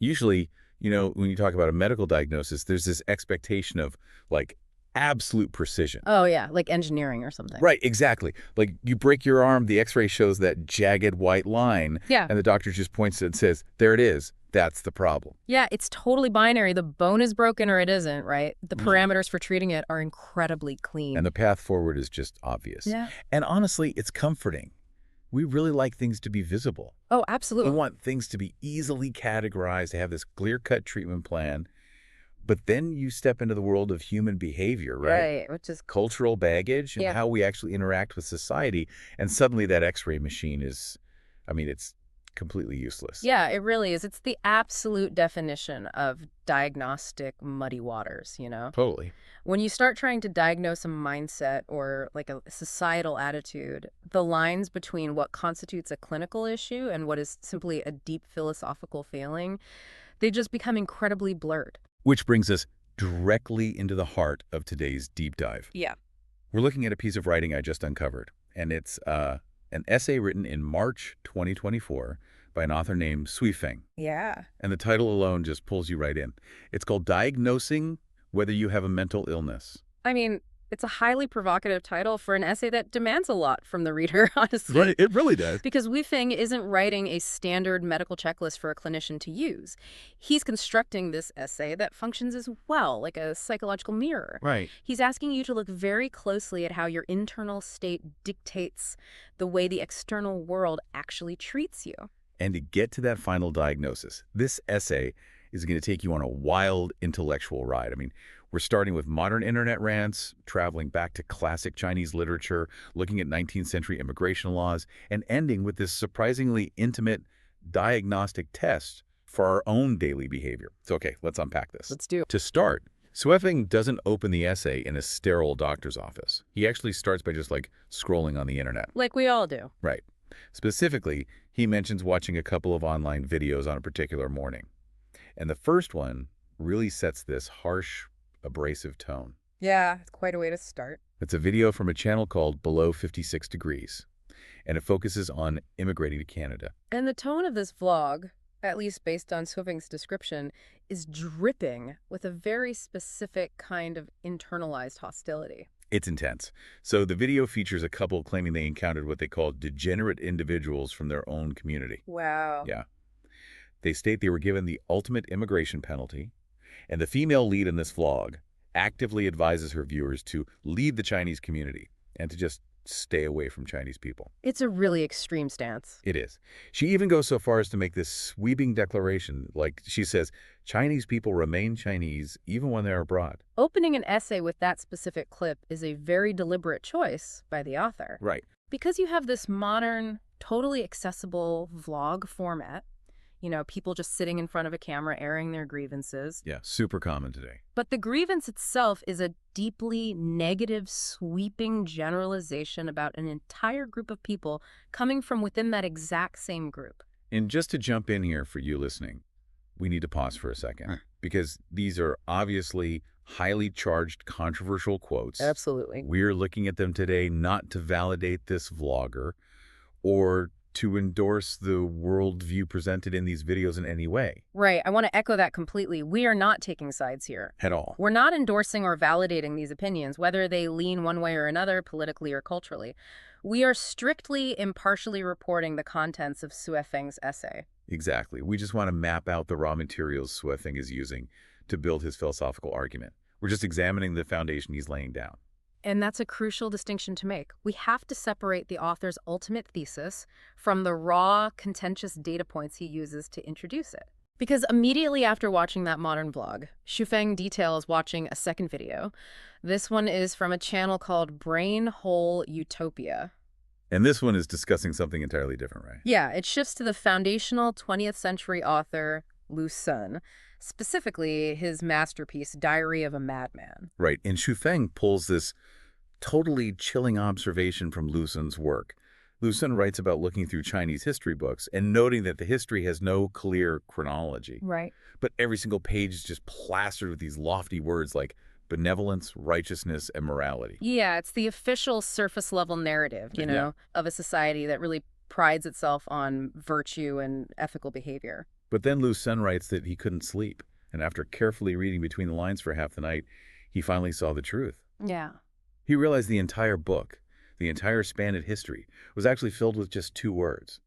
Usually, when you talk about a medical diagnosis, there's this expectation of, like, absolute precision. Oh, yeah, like engineering or something. Right, exactly. Like, you break your arm, the x-ray shows that jagged white line, Yeah. and the doctor just points to it and says, there it is. That's the problem. Yeah, it's totally binary. The bone is broken or it isn't, right? The parameters for treating it are incredibly clean. And the path forward is just obvious. Yeah. And honestly, it's comforting. We really like things to be visible. Oh, We absolutely. want things to be easily categorized, to have this clear-cut treatment plan. But then you step into the world of human behavior, right? Right, which is Cultural baggage and Yeah. how we actually interact with society. And suddenly that x-ray machine is, it's completely useless. Yeah, it really is. It's the absolute definition of diagnostic muddy waters, you know? Totally. When you start trying to diagnose a mindset or like a societal attitude, the lines between what constitutes a clinical issue and what is simply a deep philosophical failing, they just become incredibly blurred. Which brings us directly into the heart of today's deep dive. Yeah. We're looking at a piece of writing I just uncovered, and it's an essay written in March 2024 by an author named Suifeng. Yeah. And the title alone just pulls you right in. It's called Diagnosing Whether You Have a Mental Illness. I mean, it's a highly provocative title for an essay that demands a lot from the reader, honestly. Right, it really does. Because Weifeng isn't writing a standard medical checklist for a clinician to use. He's constructing this essay that functions as well, like a psychological mirror. Right. He's asking you to look very closely at how your internal state dictates the way the external world actually treats you. And to get to that final diagnosis, this essay is going to take you on a wild intellectual ride. We're starting with modern internet rants, traveling back to classic Chinese literature, looking at 19th century immigration laws, and ending with this surprisingly intimate diagnostic test for our own daily behavior. So, okay, let's unpack this. Let's do it. To start, Suifeng doesn't open the essay in a sterile doctor's office. He actually starts by just, scrolling on the internet. Like we all do. Right. Specifically, he mentions watching a couple of online videos on a particular morning. And the first one really sets this harsh, abrasive tone. Yeah, it's quite a way to start. It's a video from a channel called Below 56 Degrees, and it focuses on immigrating to Canada. And the tone of this vlog, at least based on Suifeng's description, is dripping with a very specific kind of internalized hostility. It's intense. So the video features a couple claiming they encountered what they call degenerate individuals from their own community. Wow. Yeah. They state they were given the ultimate immigration penalty, and the female lead in this vlog actively advises her viewers to leave the Chinese community and to just stay away from Chinese people. It's a really extreme stance. It is. She even goes so far as to make this sweeping declaration. Like, she says, Chinese people remain Chinese even when they're abroad. Opening an essay with that specific clip is a very deliberate choice by the author. Right. Because you have this modern, totally accessible vlog format, people just sitting in front of a camera airing their grievances. Yeah, super common today. But the grievance itself is a deeply negative, sweeping generalization about an entire group of people coming from within that exact same group. And just to jump in here for you listening, we need to pause for a second, because these are obviously highly charged, controversial quotes. Absolutely. We're looking at them today not to validate this vlogger or to endorse the worldview presented in these videos in any way. Right. I want to echo that completely. We are not taking sides here. At all. We're not endorsing or validating these opinions, whether they lean one way or another, politically or culturally. We are strictly impartially reporting the contents of Suifeng's essay. Exactly. We just want to map out the raw materials Suifeng is using to build his philosophical argument. We're just examining the foundation he's laying down. And that's a crucial distinction to make. We have to separate the author's ultimate thesis from the raw, contentious data points he uses to introduce it. Because immediately after watching that modern vlog, Suifeng details watching a second video. This one is from a channel called Brain Hole Utopia. And this one is discussing something entirely different, right? Yeah, it shifts to the foundational 20th century author Lu Sun, specifically his masterpiece, Diary of a Madman. Right. And Suifeng pulls this totally chilling observation from Lu Sun's work. Lu Sun writes about looking through Chinese history books and noting that the history has no clear chronology. Right. But every single page is just plastered with these lofty words like benevolence, righteousness, and morality. Yeah, it's the official surface-level narrative, of a society that really prides itself on virtue and ethical behavior. But then Lu Sen writes that he couldn't sleep, and after carefully reading between the lines for half the night, he finally saw the truth. Yeah. He realized the entire book, the entire span of history, was actually filled with just 2 words.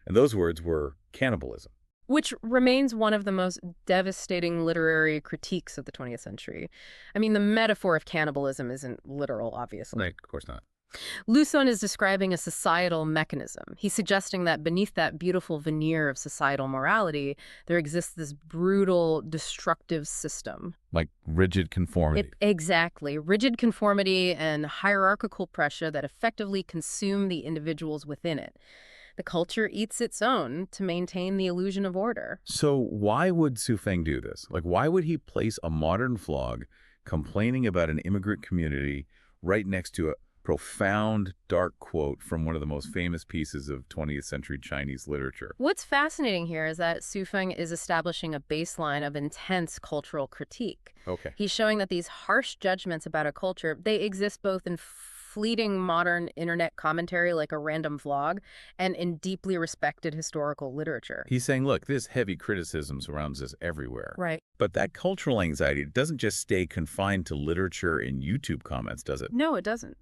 And those words were cannibalism. Which remains one of the most devastating literary critiques of the 20th century. I mean, the metaphor of cannibalism isn't literal, obviously. Like, of course not. Lucon is describing a societal mechanism. He's suggesting that beneath that beautiful veneer of societal morality, there exists this brutal, destructive system. Like rigid conformity. Exactly. Rigid conformity and hierarchical pressure that effectively consume the individuals within it. The culture eats its own to maintain the illusion of order. So why would Su Feng do this? Like, why would he place a modern vlog complaining about an immigrant community right next to a profound, dark quote from one of the most famous pieces of 20th century Chinese literature? What's fascinating here is that Su Feng is establishing a baseline of intense cultural critique. Okay. He's showing that these harsh judgments about a culture, they exist both in fleeting modern internet commentary like a random vlog and in deeply respected historical literature. He's saying, look, this heavy criticism surrounds us everywhere. Right. But that cultural anxiety doesn't just stay confined to literature and YouTube comments, does it? No, it doesn't.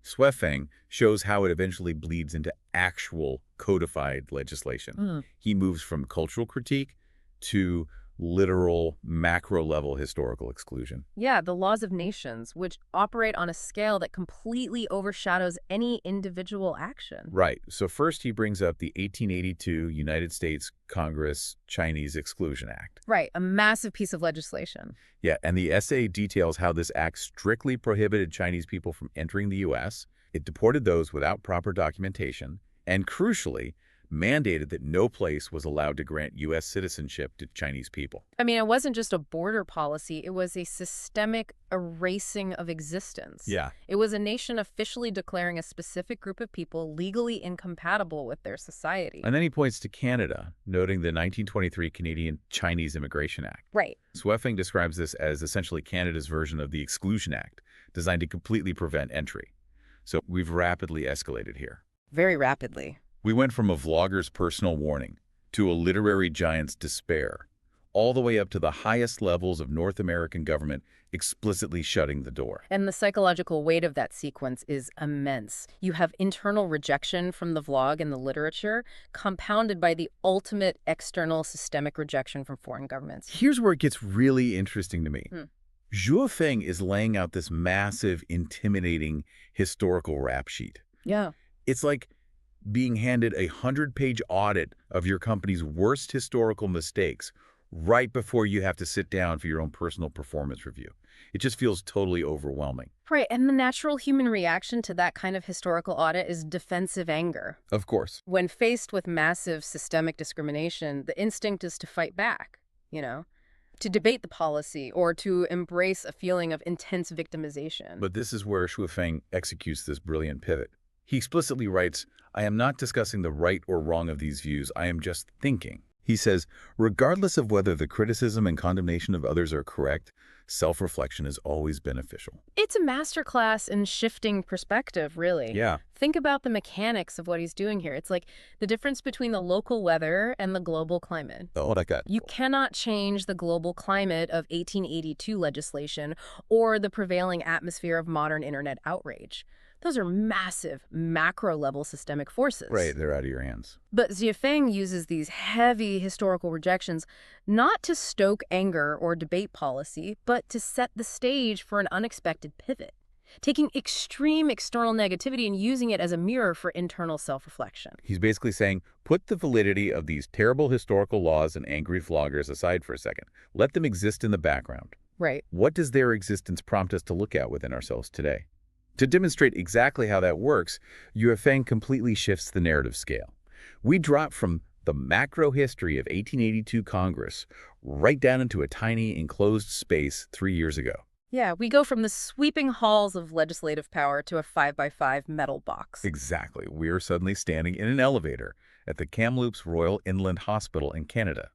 Su Feng shows how it eventually bleeds into actual codified legislation. He moves from cultural critique to literal macro-level historical exclusion. Yeah, the laws of nations, which operate on a scale that completely overshadows any individual action. Right. So first he brings up the 1882 United States Congress Chinese Exclusion Act. Right, a massive piece of legislation. Yeah, and the essay details how this act strictly prohibited Chinese people from entering the U.S. It deported those without proper documentation, and crucially, mandated that no place was allowed to grant U.S. citizenship to Chinese people. I mean, it wasn't just a border policy, it was a systemic erasing of existence. Yeah. It was a nation officially declaring a specific group of people legally incompatible with their society. And then he points to Canada, noting the 1923 Canadian-Chinese Immigration Act. Right. Su Feng describes this as essentially Canada's version of the Exclusion Act, designed to completely prevent entry. So we've rapidly escalated here. Very rapidly. We went from a vlogger's personal warning to a literary giant's despair, all the way up to the highest levels of North American government explicitly shutting the door. And the psychological weight of that sequence is immense. You have internal rejection from the vlog and the literature, compounded by the ultimate external systemic rejection from foreign governments. Here's where it gets really interesting to me. Su Feng is laying out this massive, intimidating historical rap sheet. Yeah. It's like being handed a 100-page audit of your company's worst historical mistakes right before you have to sit down for your own personal performance review. It just feels totally overwhelming. Right, and the natural human reaction to that kind of historical audit is defensive anger. Of course. When faced with massive systemic discrimination, the instinct is to fight back, to debate the policy or to embrace a feeling of intense victimization. But this is where Su Feng executes this brilliant pivot. He explicitly writes, I am not discussing the right or wrong of these views, I am just thinking. He says, regardless of whether the criticism and condemnation of others are correct, self-reflection is always beneficial. It's a masterclass in shifting perspective, really. Yeah. Think about the mechanics of what he's doing here. It's like the difference between the local weather and the global climate. Oh, I got it. You cannot change the global climate of 1882 legislation or the prevailing atmosphere of modern internet outrage. Those are massive, macro-level systemic forces. Right, they're out of your hands. But Su Feng uses these heavy historical rejections not to stoke anger or debate policy, but to set the stage for an unexpected pivot, taking extreme external negativity and using it as a mirror for internal self-reflection. He's basically saying, put the validity of these terrible historical laws and angry vloggers aside for a second. Let them exist in the background. Right. What does their existence prompt us to look at within ourselves today? To demonstrate exactly how that works, Su Feng completely shifts the narrative scale. We drop from the macro history of 1882 Congress right down into a tiny enclosed space 3 years ago. Yeah, we go from the sweeping halls of legislative power to a 5x5 metal box. Exactly. We're suddenly standing in an elevator at the Kamloops Royal Inland Hospital in Canada.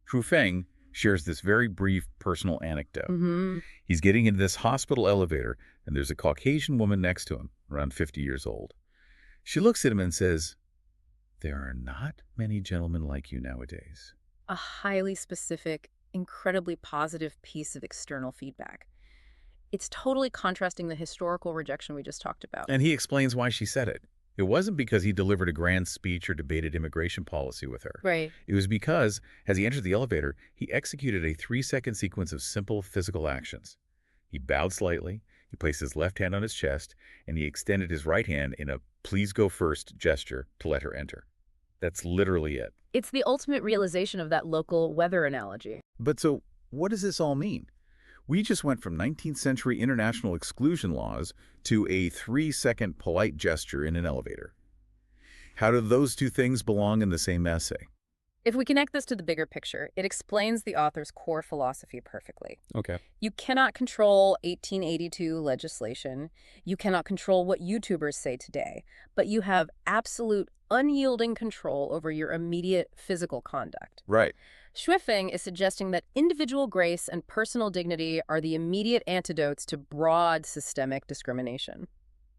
Su Feng shares this very brief personal anecdote. He's getting into this hospital elevator, and there's a Caucasian woman next to him, around 50 years old. She looks at him and says, There are not many gentlemen like you nowadays. A highly specific, incredibly positive piece of external feedback. It's totally contrasting the historical rejection we just talked about. And he explains why she said it. It wasn't because he delivered a grand speech or debated immigration policy with her. Right. It was because, as he entered the elevator, he executed a 3-second sequence of simple physical actions. He bowed slightly, he placed his left hand on his chest, and he extended his right hand in a please go first gesture to let her enter. That's literally it. It's the ultimate realization of that local weather analogy. But so, what does this all mean? We just went from 19th century international exclusion laws to a 3-second polite gesture in an elevator. How do those two things belong in the same essay? If we connect this to the bigger picture, it explains the author's core philosophy perfectly. Okay. You cannot control 1882 legislation. You cannot control what YouTubers say today, but you have absolute unyielding control over your immediate physical conduct. Right. Schwifeng is suggesting that individual grace and personal dignity are the immediate antidotes to broad systemic discrimination.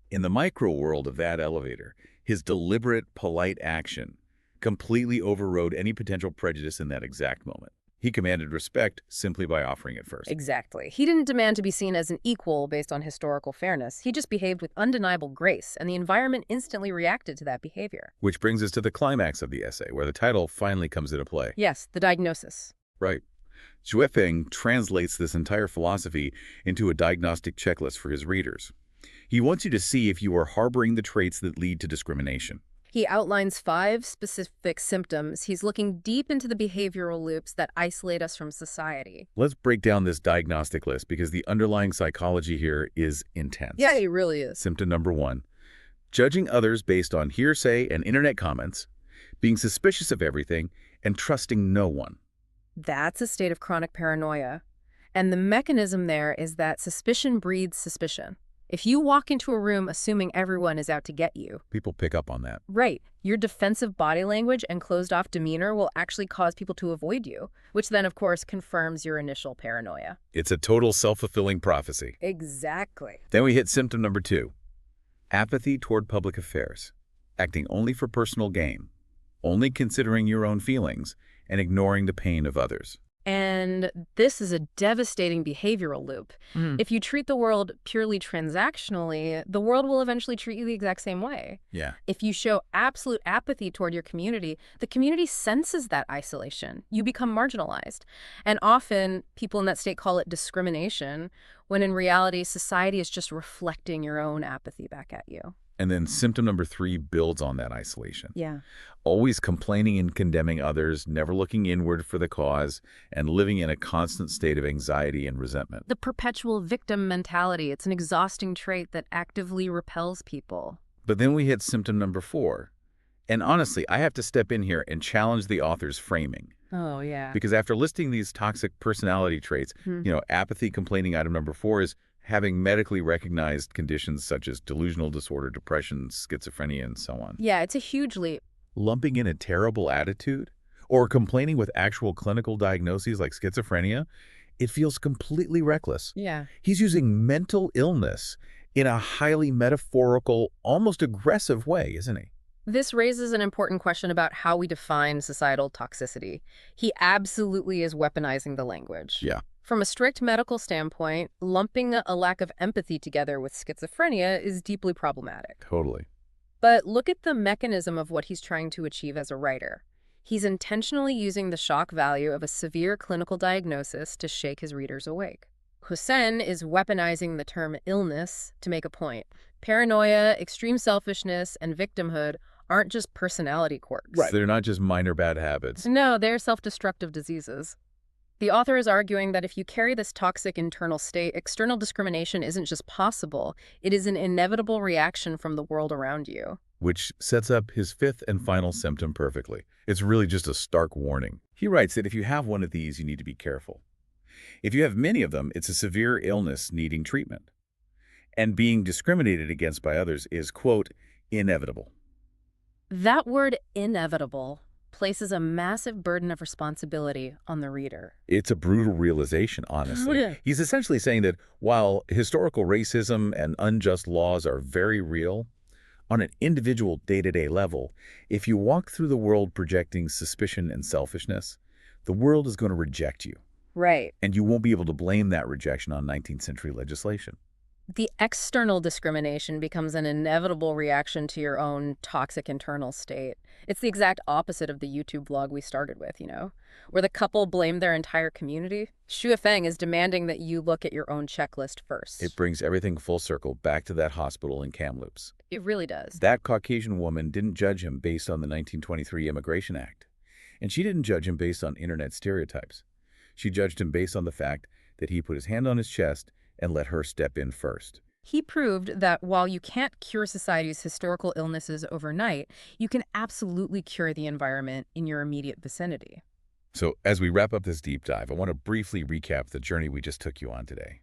In the micro world of that elevator, his deliberate, polite action completely overrode any potential prejudice in that exact moment. He commanded respect simply by offering it first. Exactly. He didn't demand to be seen as an equal based on historical fairness. He just behaved with undeniable grace, and the environment instantly reacted to that behavior. Which brings us to the climax of the essay, where the title finally comes into play. Yes, the diagnosis. Right. Schwifeng translates this entire philosophy into a diagnostic checklist for his readers. He wants you to see if you are harboring the traits that lead to discrimination. He outlines 5 specific symptoms. He's looking deep into the behavioral loops that isolate us from society. Let's break down this diagnostic list because the underlying psychology here is intense. Yeah, he really is. Symptom number 1, judging others based on hearsay and internet comments, being suspicious of everything, and trusting no one. That's a state of chronic paranoia. And the mechanism there is that suspicion breeds suspicion. If you walk into a room assuming everyone is out to get you. People pick up on that. Right. Your defensive body language and closed-off demeanor will actually cause people to avoid you, which then, of course, confirms your initial paranoia. It's a total self-fulfilling prophecy. Exactly. Then we hit symptom number 2, apathy toward public affairs, acting only for personal gain, only considering your own feelings, and ignoring the pain of others. And this is a devastating behavioral loop. If you treat the world purely transactionally, the world will eventually treat you the exact same way. Yeah. If you show absolute apathy toward your community, the community senses that isolation. You become marginalized. And often, people in that state call it discrimination, when in reality, society is just reflecting your own apathy back at you. And then symptom number 3 builds on that isolation. Yeah. Always complaining and condemning others, never looking inward for the cause, and living in a constant state of anxiety and resentment. The perpetual victim mentality, it's an exhausting trait that actively repels people. But then we hit symptom number 4. And honestly, I have to step in here and challenge the author's framing. Oh, yeah. Because after listing these toxic personality traits, apathy, complaining item number 4 is having medically recognized conditions such as delusional disorder, depression, schizophrenia, and so on. Yeah, it's a huge leap. Lumping in a terrible attitude or complaining with actual clinical diagnoses like schizophrenia, it feels completely reckless. Yeah. He's using mental illness in a highly metaphorical, almost aggressive way, isn't he? This raises an important question about how we define societal toxicity. He absolutely is weaponizing the language. Yeah. From a strict medical standpoint, lumping a lack of empathy together with schizophrenia is deeply problematic. Totally. But look at the mechanism of what he's trying to achieve as a writer. He's intentionally using the shock value of a severe clinical diagnosis to shake his readers awake. Hussein is weaponizing the term illness to make a point. Paranoia, extreme selfishness, and victimhood aren't just personality quirks. Right. They're not just minor bad habits. No, they're self-destructive diseases. The author is arguing that if you carry this toxic internal state, external discrimination isn't just possible, it is an inevitable reaction from the world around you. Which sets up his 5th and final symptom perfectly. It's really just a stark warning. He writes that if you have one of these, you need to be careful. If you have many of them, it's a severe illness needing treatment. And being discriminated against by others is, quote, inevitable. That word inevitable places a massive burden of responsibility on the reader. It's a brutal realization, honestly. Yeah. He's essentially saying that while historical racism and unjust laws are very real, On an individual day-to-day level, if you walk through the world projecting suspicion and selfishness, the world is going to reject you, Right. and you won't be able to blame that rejection on 19th century legislation. The external discrimination becomes an inevitable reaction to your own toxic internal state. It's the exact opposite of the YouTube vlog we started with, where the couple blamed their entire community. Xue Feng is demanding that you look at your own checklist It first. brings everything full circle back to that hospital in Kamloops. It really does. That Caucasian woman didn't judge him based on the 1923 Immigration Act, and she didn't judge him based on internet stereotypes. She judged him based on the fact that he put his hand on his chest and let her step in first. He proved that while you can't cure society's historical illnesses overnight, you can absolutely cure the environment in your immediate vicinity. So as we wrap up this deep dive, I want to briefly recap the journey we just took you on today.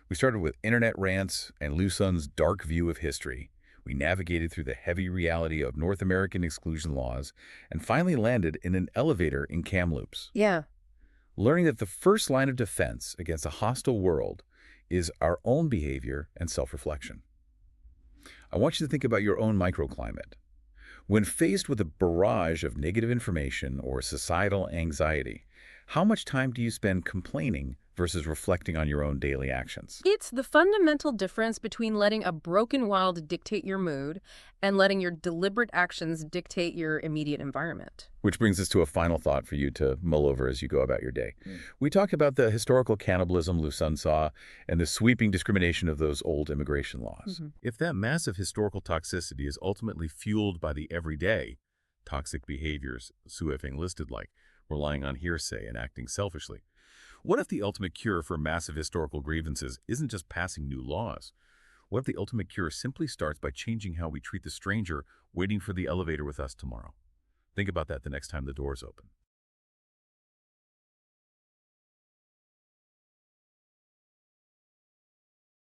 We started with internet rants and Liu Sun's dark view of history. We navigated through the heavy reality of North American exclusion laws and finally landed in an elevator in Kamloops, Yeah. learning that the first line of defense against a hostile world is our own behavior and self-reflection. I want you to think about your own microclimate. When faced with a barrage of negative information or societal anxiety, how much time do you spend complaining versus reflecting on your own daily actions? It's the fundamental difference between letting a broken world dictate your mood and letting your deliberate actions dictate your immediate environment. Which brings us to a final thought for you to mull over as you go about your day. We talked about the historical cannibalism Liu Sun saw and the sweeping discrimination of those old immigration laws. If that massive historical toxicity is ultimately fueled by the everyday toxic behaviors Xue Feng listed, like relying on hearsay and acting selfishly, what if the ultimate cure for massive historical grievances isn't just passing new laws? What if the ultimate cure simply starts by changing how we treat the stranger waiting for the elevator with us tomorrow? Think about that the next time the doors open.